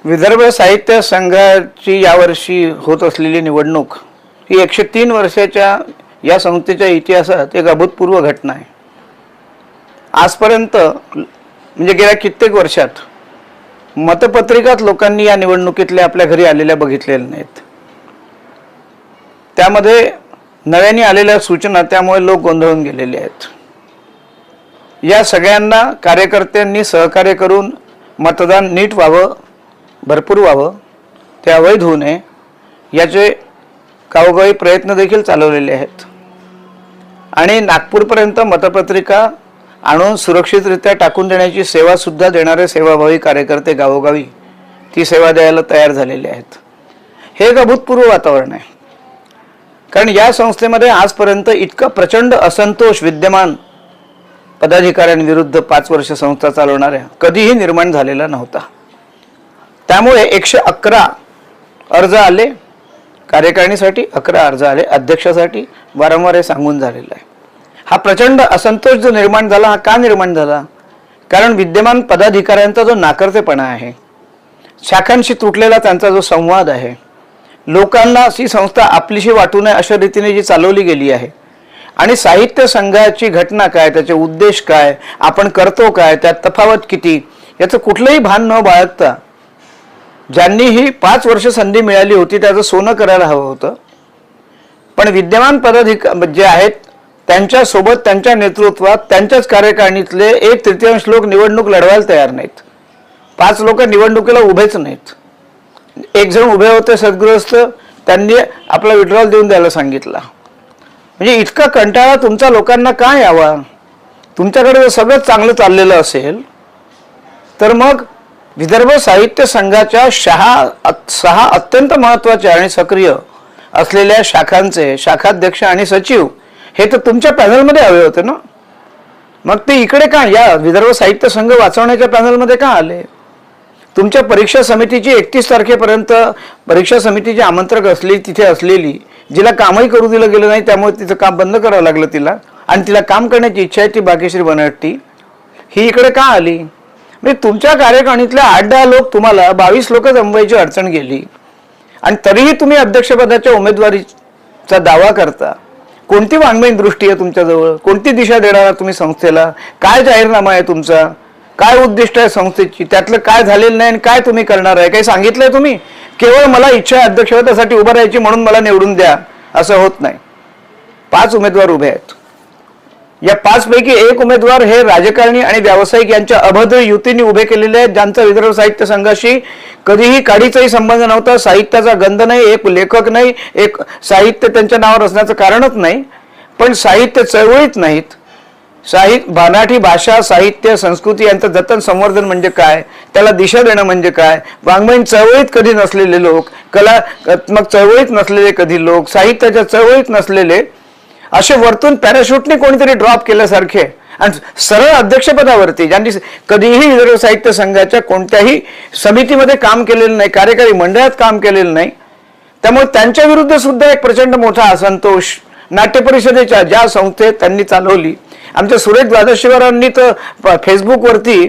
विदर्भ साहित्य संघाची यावर्षी होत असलेली निवडणूक ही 103 वर्षाच्या या संस्थेच्या इतिहासात एक अभूतपूर्व घटना आहे। आजपर्यंत म्हणजे गेल्या कित्येक वर्षात मतपत्रिकात लोकांनी या निवडणुकीतल्या आपल्या घरी आलेल्या बघितलेल्या नाहीत। त्यामध्ये नव्याने आलेल्या सूचना त्यामुळे लोक गोंधळून गेलेले आहेत। या सगळ्यांना कार्यकर्त्यांनी सहकार्य करून मतदान नीट व्हावं, भरपूर व्हावं, ते अवैध होऊ नये याचे गावोगावी प्रयत्न देखील चालवलेले आहेत आणि नागपूरपर्यंत मतपत्रिका आणून सुरक्षितरित्या टाकून देण्याची सेवा सुद्धा देणारे सेवाभावी कार्यकर्ते गावोगावी ती सेवा द्यायला तयार झालेले आहेत। हे एक अभूतपूर्व वातावरण आहे, कारण या संस्थेमध्ये आजपर्यंत इतका प्रचंड असंतोष विद्यमान पदाधिकाऱ्यांविरुद्ध 5 वर्ष संस्था चालवणाऱ्या कधीही निर्माण झालेला नव्हता। त्यामुळे 111 अर्ज आले कार्यकारिणीसाठी, 11 अर्ज आले अध्यक्षासाठी, वारंवार हे सांगून झालेलं आहे। हा प्रचंड असंतोष जो निर्माण झाला, हा का निर्माण झाला? कारण विद्यमान पदाधिकाऱ्यांचा जो नाकर्तेपणा आहे, शाखांशी तुटलेला त्यांचा जो संवाद आहे, लोकांना ही संस्था आपलीशी वाटू नये अशा रीतीने जी चालवली गेली आहे आणि साहित्य संघाची घटना काय, त्याचे उद्देश काय, आपण करतो काय, त्यात तफावत किती, याचं कुठलंही भान न बाळगता ज्यांनी ही 5 वर्ष संधी मिळाली होती त्याचं सोनं करायला हवं होतं, पण विद्यमान पदाधिकारी जे आहेत त्यांच्यासोबत त्यांच्या नेतृत्वात त्यांच्याच कार्यकारिणीतले 1/3 लोक निवडणूक लढवायला तयार नाहीत। 5 लोक निवडणुकीला उभेच नाहीत। एक जण उभे होते सद्गृहस्थ, त्यांनी आपला विड्रॉल देऊन द्यायला सांगितला। म्हणजे इतका कंटाळा तुमचा लोकांना का यावा? तुमच्याकडे जर सगळं चांगलं चाललेलं असेल तर मग विदर्भ साहित्य संघाच्या 6 अत्यंत महत्त्वाच्या आणि सक्रिय असलेल्या शाखांचे शाखाध्यक्ष आणि सचिव हे तर तुमच्या पॅनलमध्ये हवे होते ना। मग ते इकडे का, या विदर्भ साहित्य संघ वाचवण्याच्या पॅनलमध्ये का आले? तुमच्या परीक्षा समितीची 31 तारखेपर्यंत परीक्षा समितीची आमंत्रक असली, तिथे असलेली, जिला कामही करू दिलं गेलं नाही, त्यामुळे तिचं काम बंद करावं लागलं तिला, आणि तिला काम करण्याची इच्छा आहे ती भाग्यश्री बनहट्टी, ही इकडे का आली? म्हणजे तुमच्या कार्यकारिणीतल्या 8-10 लोक तुम्हाला 22 लोक जमवायची अडचण गेली आणि तरीही तुम्ही अध्यक्षपदाच्या उमेदवारीचा दावा करता। कोणती वाङ्मयीन दृष्टी आहे तुमच्याजवळ? कोणती दिशा देणार तुम्ही संस्थेला? काय जाहीरनामा आहे तुमचा? काय उद्दिष्ट आहे संस्थेची? त्यातलं काय झालेलं नाही आणि काय तुम्ही करणार आहे? काही सांगितलंय तुम्ही? केवळ मला इच्छा आहे अध्यक्षपदासाठी उभं राहायची म्हणून मला निवडून द्या असं होत नाही। 5 उमेदवार उभे आहेत। या 5 पैकी एक उमेदवार हे राजकारणी आणि व्यावसायिक यांच्या अभद्र युतीने उभे केलेले आहेत, ज्यांचा विदर्भ साहित्य संघाशी कधीही काडीचाही संबंध नव्हता, साहित्याचा गंध नाही, एक लेखक नाही, एक साहित्य त्यांच्या नावावर असण्याचं कारणच नाही, पण साहित्य चळवळीत नाहीत। मराठी भाषा, साहित्य, संस्कृती यांचं जतन संवर्धन म्हणजे काय, त्याला दिशा देणं म्हणजे काय, वाङ्मयीन चळवळीत कधी नसलेले लोक, कलात्मक चळवळीत नसलेले कधी लोक, साहित्याच्या चळवळीत नसलेले, असे वरतून पॅराशूटने कोणीतरी ड्रॉप केल्यासारखे आणि सरळ अध्यक्षपदावरती, ज्यांनी कधीही विदर्भ साहित्य संघाच्या कोणत्याही समितीमध्ये काम केलेलं नाही, कार्यकारी मंडळात काम केलेलं नाही, त्यामुळे त्यांच्या विरुद्ध सुद्धा एक प्रचंड मोठा असंतोष नाट्य परिषदेच्या ज्या संस्थेत त्यांनी चालवली। आमच्या सुरेश द्वादशीवरांनी तर फेसबुकवरती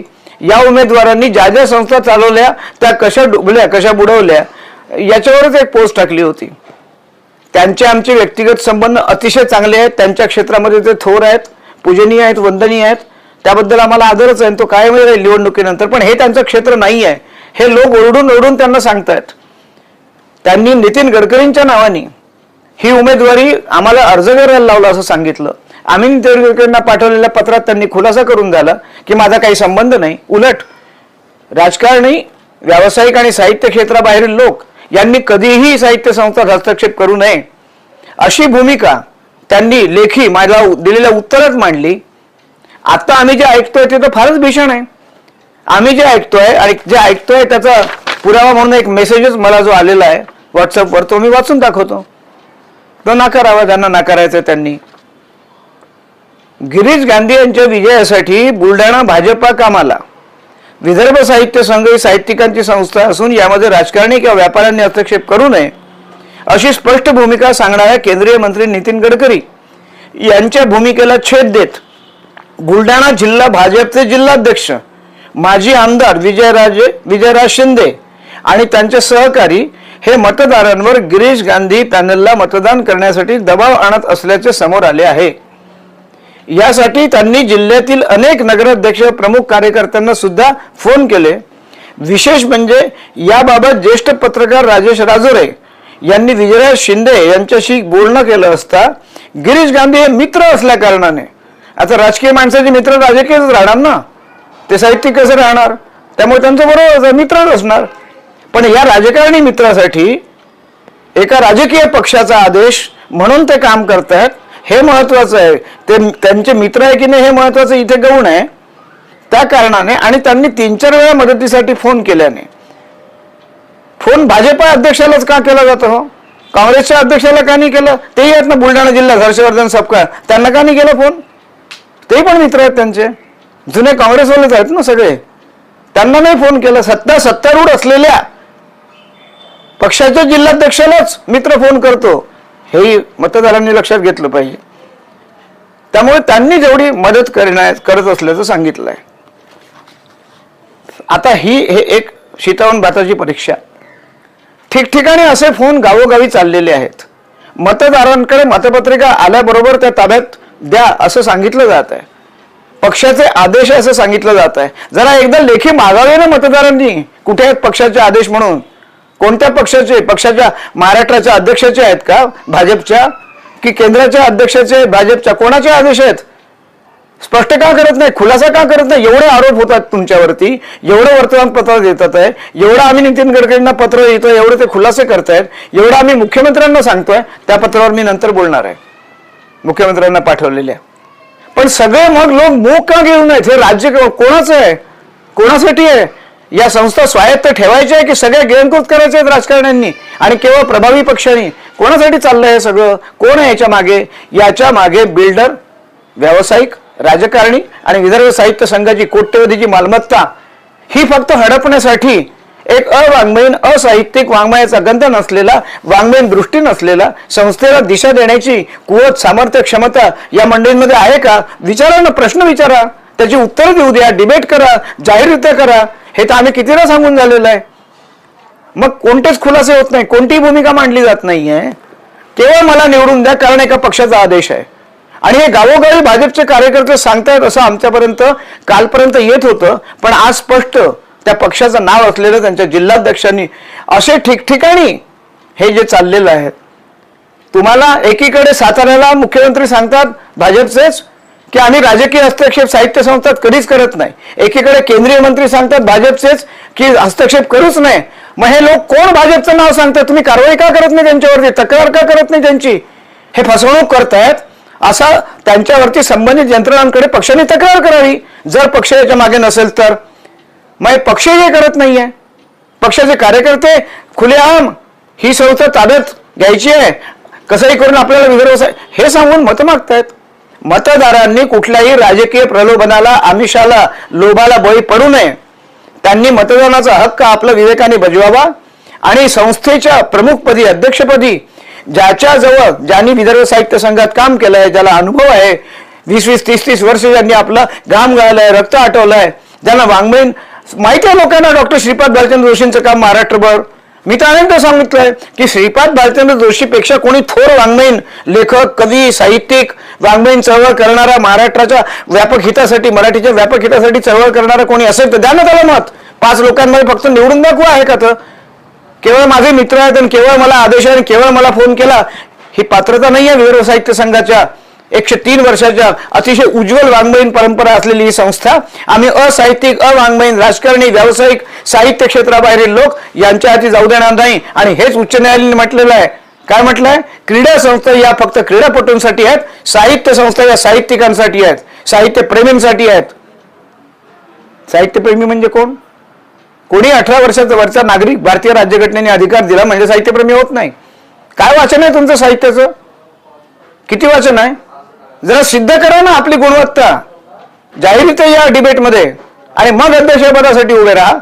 या उमेदवारांनी ज्या ज्या संस्था चालवल्या त्या कशा डुबल्या कशा बुडवल्या याच्यावरच एक पोस्ट टाकली होती। त्यांचे आमचे व्यक्तिगत संबंध अतिशय चांगले आहेत, त्यांच्या क्षेत्रामध्ये ते थोर आहेत, पूजनीय आहेत, वंदनीय आहेत, त्याबद्दल आम्हाला आदरच आहे, तो कायम राहील निवडणुकीनंतर, पण हे त्यांचं क्षेत्र नाही आहे हे लोक ओरडून ओरडून त्यांना सांगतायत। त्यांनी नितीन गडकरींच्या नावाने ही उमेदवारी आम्हाला अर्ज करायला लावला असं सांगितलं। आम्ही नितीन गडकरींना पाठवलेल्या पत्रात त्यांनी खुलासा करून दिला की माझा काही संबंध नाही। उलट राजकारणी, व्यावसायिक आणि साहित्य क्षेत्राबाहेरील लोक यांनी कधीही साहित्य संस्थात हस्तक्षेप करू नये अशी भूमिका त्यांनी लेखी मला दिलेल्या उत्तरात मांडली। आता आम्ही जे ऐकतोय ते तर फारच भीषण आहे। आम्ही जे ऐकतोय आणि जे ऐकतोय त्याचा पुरावा म्हणून एक मेसेजच मला जो आलेला आहे व्हॉट्सअपवर, तो मी वाचून दाखवतो। तो नाकारावा ज्यांना नाकारायचं त्यांनी। गिरीश गांधी यांच्या विजयासाठी बुलढाणा भाजपा कामाला। विदर्भ साहित्य संघ ही साहित्यिकांची संस्था असून यामध्ये राजकारणी किंवा व्यापाऱ्यांनी हस्तक्षेप करू नये अशी स्पष्ट भूमिका सांगणाऱ्या केंद्रीय मंत्री नितीन गडकरी यांच्या भूमिकेला छेद देत बुलढाणा जिल्हा भाजपचे जिल्हाध्यक्ष माजी आमदार विजयराज शिंदे आणि त्यांचे सहकारी हे मतदारांवर गिरीश गांधी पॅनलला मतदान करण्यासाठी दबाव आणत असल्याचे समोर आले आहे। यासाठी त्यांनी जिल्ह्यातील अनेक नगराध्यक्ष प्रमुख कार्यकर्त्यांना सुद्धा फोन केले। विशेष म्हणजे याबाबत ज्येष्ठ पत्रकार राजेश राजोरे यांनी विजयराज शिंदे यांच्याशी बोलणं केलं असता गिरीश गांधी हे मित्र असल्या कारणाने, आता राजकीय माणसाचे मित्र राजकीयच राहणार ना, ते साहित्यिक कसे राहणार, त्यामुळे त्यांचं बरोबर मित्रच असणार। पण या राजकारणी मित्रासाठी एका राजकीय पक्षाचा आदेश म्हणून ते काम करतात हे महत्वाचं आहे। ते त्यांचे मित्र आहे की नाही हे महत्वाचं इथे गौण आहे। त्या कारणाने आणि त्यांनी 3-4 वेळा मदतीसाठी फोन केल्याने, फोन भाजपा अध्यक्षालाच का केला जातो हो, काँग्रेसच्या अध्यक्षाला का नाही केलं? तेही आहेत ना बुलढाणा जिल्ह्यात हर्षवर्धन सपकाळ, त्यांना का नाही केलं फोन? ते पण मित्र आहेत त्यांचे, जुने काँग्रेसवालेच आहेत ना सगळे, त्यांना नाही फोन केला? सत्तारूढ असलेल्या पक्षाच्या जिल्हाध्यक्षालाच मित्र फोन करतो, हेही मतदारांनी लक्षात घेतलं पाहिजे। त्यामुळे त्यांनी जेवढी मदत करत असल्याचं सांगितलंय। आता हे एक शीतावून भाताची परीक्षा। ठिकठिकाणी असे फोन गावोगावी चाललेले आहेत। मतदारांकडे मतपत्रिका आल्याबरोबर त्या ताब्यात द्या असं सांगितलं जात आहे, पक्षाचे आदेश असं सांगितलं जात आहे। जरा एकदा लेखी मागावे ना मतदारांनी, कुठे आहेत पक्षाचे आदेश म्हणून? कोणत्या पक्षाचे? पक्षाच्या महाराष्ट्राच्या अध्यक्षाचे आहेत का भाजपच्या, की केंद्राच्या अध्यक्षाचे भाजपच्या? कोणाचे आदेश आहेत? स्पष्ट का करत नाही, खुलासा का करत नाही? एवढे आरोप होतात तुमच्यावरती, एवढं वर्तमानपत्रात येतात आहे, एवढं आम्ही नितीन गडकरींना पत्र लिहितोय, एवढे ते खुलासे करतायत, एवढं आम्ही मुख्यमंत्र्यांना सांगतोय। त्या पत्रावर मी नंतर बोलणार आहे, मुख्यमंत्र्यांना पाठवलेल्या। पण सगळे मग लोक मूग का घेऊन आहेत? हे राज्य कोणाचं आहे, कोणासाठी आहे? या संस्था स्वायत्त ठेवायच्या आहे की सगळे गिळंकृत करायचे आहेत राजकारण्यांनी आणि केवळ प्रभावी पक्षांनी? कोणासाठी चाललंय हे सगळं? कोण आहे याच्या मागे? याच्या मागे बिल्डर, व्यावसायिक, राजकारणी आणि विदर्भ साहित्य संघाची कोट्यवधीची मालमत्ता ही फक्त हडपण्यासाठी एक अवाङ्मयीन, असाहित्यिक, वाङ्मयाचा गंध नसलेला, वाङ्मयीन दृष्टी नसलेला संस्थेला दिशा देण्याची कुवत, सामर्थ्य, क्षमता या मंडळींमध्ये आहे का? विचारा ना, प्रश्न विचारा, त्याची उत्तरं देऊ द्या, डिबेट करा, जाहीररित्या करा। हे तर आम्ही कितीदा सांगून झालेलं आहे। मग कोणतेच खुलासे होत नाही, कोणतीही भूमिका मांडली जात नाहीये। केवळ मला निवडून द्या कारण एका पक्षाचा आदेश आहे। आणि हे गावोगावी भाजपचे कार्यकर्ते सांगतायत असं आमच्यापर्यंत कालपर्यंत येत होतं, पण आज स्पष्ट त्या पक्षाचं नाव असलेलं त्यांच्या जिल्हाध्यक्षांनी असे ठिकठिकाणी हे जे चाललेलं आहे। तुम्हाला एकीकडे साताऱ्याला मुख्यमंत्री सांगतात भाजपचेच की आम्ही राजकीय हस्तक्षेप साहित्य संस्थात कधीच करत नाही, एकीकडे केंद्रीय मंत्री सांगतात भाजपचेच की हस्तक्षेप करूच नाही। मग हे लोक कोण भाजपचं नाव सांगतात? तुम्ही कारवाई का करत नाही त्यांच्यावरती, तक्रार का करत नाही त्यांची? हे फसवणूक करतायत असा त्यांच्यावरती संबंधित यंत्रणांकडे पक्षाने तक्रार करावी, जर पक्ष याच्या मागे नसेल तर। मग पक्ष हे करत नाहीये, पक्षाचे कार्यकर्ते खुलेआम ही संस्था ताब्यात घ्यायची आहे, कसंही करून आपल्याला विदर्भ हे सांगून मतं मागतायत। मतदारांनी कुठल्याही राजकीय प्रलोभनाला, आमिषाला, लोभाला बळी पडू नये। त्यांनी मतदानाचा हक्क आपला विवेकाने बजवावा आणि संस्थेच्या प्रमुखपदी, अध्यक्षपदी ज्याच्याजवळ, ज्यांनी विदर्भ साहित्य संघात काम केलंय, ज्याला अनुभव आहे, 20-20, 30-30 वर्ष ज्यांनी आपला घाम गाळलाय, रक्त आटवलंय, ज्यांना वाङ्मयीन माहिती आहे लोकांना, डॉक्टर श्रीपाद भालचंद्र जोशींचं काम महाराष्ट्रभर मी तर अनेकदा सांगितलंय की श्रीपाद भालचंद्र जोशीपेक्षा कोणी थोर वाङ्मयीन लेखक, कवी, साहित्यिक, वाङ्मयीन चळवळ करणारा, महाराष्ट्राच्या व्यापक हितासाठी, मराठीच्या व्यापक हितासाठी चळवळ करणारा कोणी असेल तर द्या ना त्याला मत। 5 लोकांमध्ये फक्त निवडून दाखवा आहे का? तर केवळ माझे मित्र आहेत आणि केवळ मला आदेश आहे आणि केवळ मला फोन केला, ही पात्रता नाही आहे विदर्भ साहित्य संघाच्या। 103 वर्षाच्या अतिशय उज्ज्वल वाङ्मयीन परंपरा असलेली ही संस्था आम्ही असाहित्यिक, अवाङ्मयीन, राजकारणी, व्यावसायिक, साहित्य क्षेत्राबाहेरील लोक यांच्या हाती जाऊ देणार नाही। आणि हेच उच्च न्यायालयाने म्हटलेलं आहे। काय म्हटलंय? क्रीडा संस्था या फक्त क्रीडापटूंसाठी आहेत, साहित्य संस्था या साहित्यिकांसाठी आहेत, साहित्य प्रेमींसाठी आहेत। साहित्य प्रेमी म्हणजे कोण? कोणी 18 वर्षाचा वरचा नागरिक भारतीय राज्यघटनेने अधिकार दिला म्हणजे साहित्यप्रेमी होत नाही। काय वाचन आहे तुमचं साहित्याचं? किती वाचन आहे? जरा सिद्ध करा ना आपली गुणवत्ता, जाहीररित्या या डिबेटमध्ये आणि मग अध्यक्षपदासाठी उभे राहा।